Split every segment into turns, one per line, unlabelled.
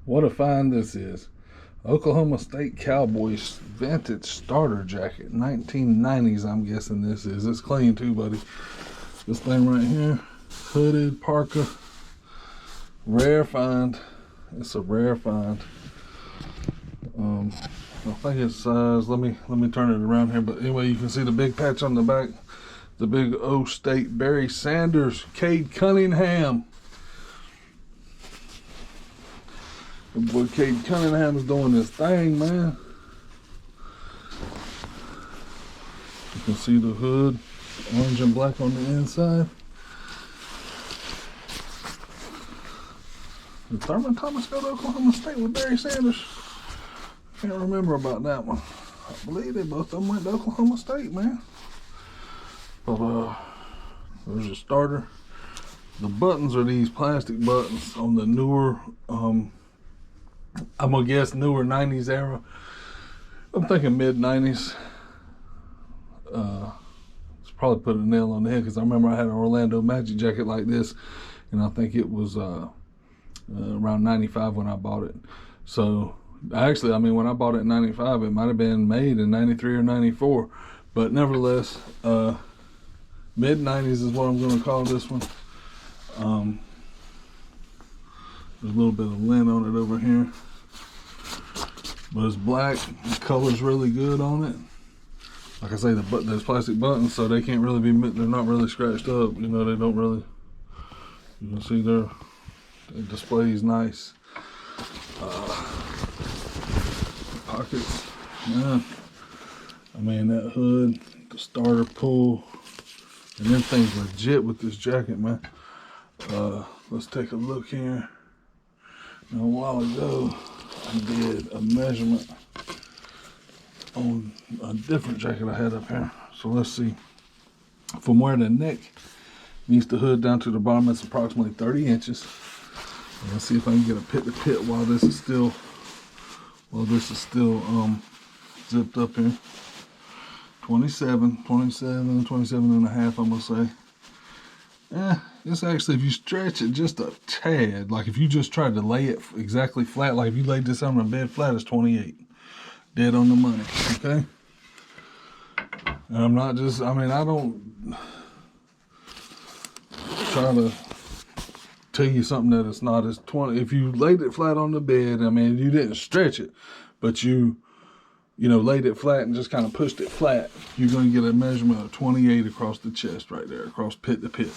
What a find this is. Oklahoma State Cowboys vintage starter jacket. 1990s, I'm guessing this is. It's clean too, buddy. This thing right here, hooded parka. Rare find. It's a rare find. I think it's size. Let me turn it around here. But anyway, you can see the big patch on the back. The big O State Barry Sanders, Cade Cunningham. Good boy Cade Cunningham is doing this thing, man. You can see the hood, orange and black on the inside. Did Thurman Thomas go to Oklahoma State with Barry Sanders? Can't remember about that one. I believe they both of them went to Oklahoma State, man. But there's a starter. The buttons are these plastic buttons on the newer, I'm gonna guess newer 90s era. I'm thinking mid 90s. It's probably put a nail on the head because I remember I had an Orlando Magic jacket like this, and I think it was around 95 when I bought it. So actually, I mean, when I bought it in 95, it might have been made in 93 or 94, but nevertheless, mid 90s is what I'm going to call this one. There's a little bit of lint on it over here, but it's black. The color's really good on it. Like I say, there's plastic buttons, so they can't really be, they're not really scratched up. You know, they don't really, you can see the display's nice. Pockets, yeah. I mean, that hood, the starter pull, and them things legit with this jacket, man. Let's take a look here. Now, a while ago, I did a measurement on a different jacket I had up here. So let's see. From where the neck meets the hood down to the bottom, it's approximately 30 inches. And let's see if I can get a pit to pit while this is still zipped up here. 27 and a half, I'm gonna say. It's actually, if you stretch it just a tad, like if you just tried to lay it exactly flat, like if you laid this on the bed flat, it's 28. Dead on the money, okay? And I'm not just, I mean, I don't try to tell you something that it's not. It's 20. If you laid it flat on the bed, I mean, you didn't stretch it, but you laid it flat and just kind of pushed it flat, you're going to get a measurement of 28 across the chest right there, across pit to pit.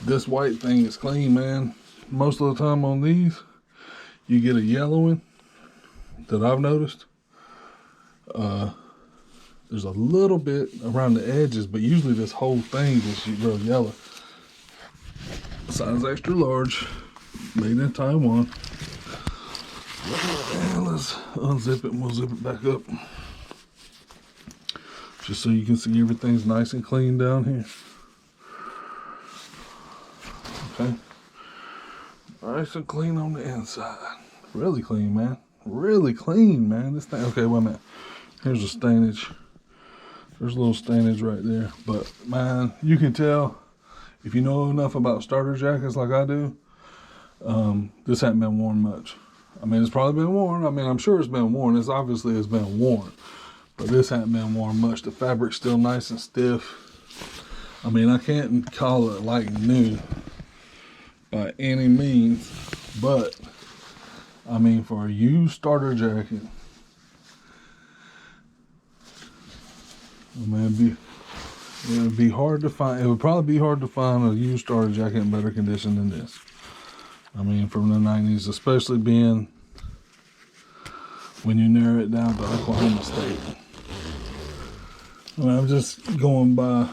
This white thing is clean, man. Most of the time on these, you get a yellowing that I've noticed. There's a little bit around the edges, but usually this whole thing is real yellow. Size extra large, made in Taiwan. And let's unzip it and we'll zip it back up. Just so you can see everything's nice and clean down here. Okay. Nice and clean on the inside. Really clean, man. Really clean, man. This thing, okay, wait a minute. Here's a stainage. There's a little stainage right there. But, man, you can tell, if you know enough about starter jackets like I do, this hasn't been worn much. I mean, it's probably been worn. I mean, I'm sure it's been worn. It's been worn. But this hasn't been worn much. The fabric's still nice and stiff. I mean, I can't call it like new by any means, but I mean, for a used starter jacket, I mean, it would be hard to find. It would probably be hard to find a used starter jacket in better condition than this. I mean, from the 90s, especially being when you narrow it down to Oklahoma State. I mean, I'm just going by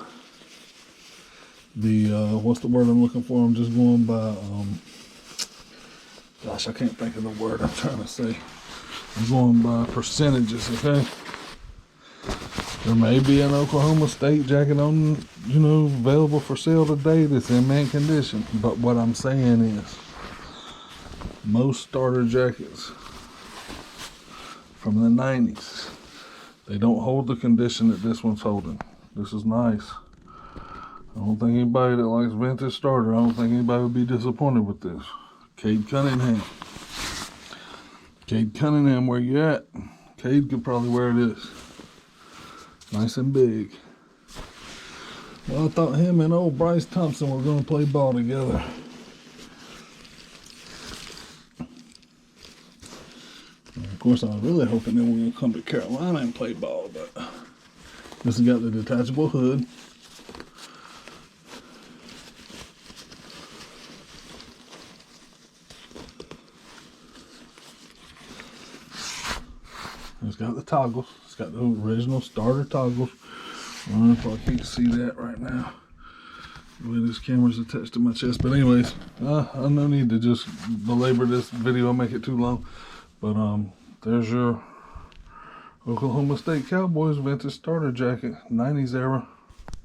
the, what's the word I'm looking for? I'm just going by, gosh, I can't think of the word I'm trying to say. I'm going by percentages, okay? There may be an Oklahoma State jacket on, available for sale today that's in mint condition. But what I'm saying is, most starter jackets from the 90s, they don't hold the condition that this one's holding. This is nice. I don't think anybody that likes vintage starter, I don't think anybody would be disappointed with this. Cade Cunningham. Cade Cunningham, where you at? Cade could probably wear this. Nice and big. Well, I thought him and old Bryce Thompson were going to play ball together. Of course, I was really hoping they were going to come to Carolina and play ball, but this has got the detachable hood. It's got the toggles. It's got the original starter toggles. I don't know if I can't see that right now. The way this camera's attached to my chest. But anyways, I no need to just belabor this video and make it too long. But there's your Oklahoma State Cowboys vintage starter jacket, 90s era.